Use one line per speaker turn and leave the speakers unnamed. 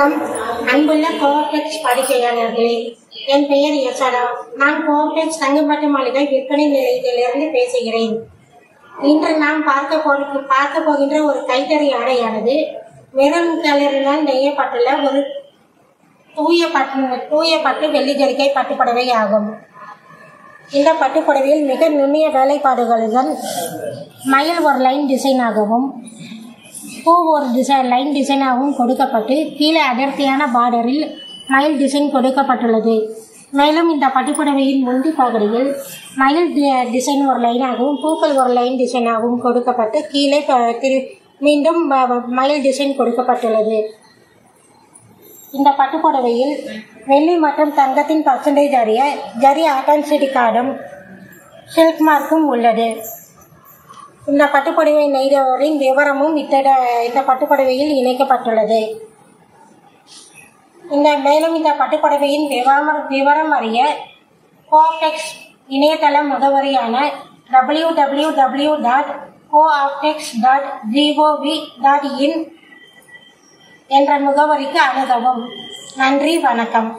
அன்புள்ள கோஆப்டெக்ஸ் வாடிக்கையாளர்களே, என் பெயர் யசோதா. நான் கோஆப்டெக்ஸ் தங்கம்பட்டு மாளிகை விற்பனை நிலையத்திலிருந்து பேசுகிறேன். இன்று நாம் பார்க்க போகின்ற ஒரு கைத்தறி ஆடையானது மெரூன் கலரினால் நெய்யப்பட்டுள்ள ஒரு தூய பட்டு வெள்ளி ஜரிகை பட்டுப்புடவை ஆகும். இந்த பட்டுப்புடவையில் மிக நுண்ணிய வேலைப்பாடுகளுடன் மயில் ஒரு லைன் டிசைனாகவும் பூ ஒரு லைன் டிசைனாகவும் கொடுக்கப்பட்டு கீழே அடர்த்தியான பார்டரில் மயில் டிசைன் கொடுக்கப்பட்டுள்ளது. மேலும் இந்த பட்டுப்புடவையின் முந்தி பகுதியில் மயில் டிசைன் ஒரு லைனாகவும் பூக்கள் ஒரு லைன் டிசைனாகவும் கொடுக்கப்பட்டு கீழே மீண்டும் மயில் டிசைன் கொடுக்கப்பட்டுள்ளது. இந்த பட்டுப்புடவையில் வெள்ளி மற்றும் தங்கத்தின் பர்சன்டேஜ் அறிய ஜரி ஆத்தென்டிசிட்டி கார்டும் சில்க் மார்க்கும் உள்ளது. இந்த பட்டுப்புடவை நெய்தவரின் விவரமும் இந்த பட்டுப்புடவையில் இணைக்கப்பட்டுள்ளது. மேலும் இந்த பட்டுப்புடவையின் விவரம் அறிய கோஆப்டெக்ஸ் இணையதள முகவரியான www.cooptex.gov.in என்ற முகவரிக்கு அணுகவும். நன்றி, வணக்கம்.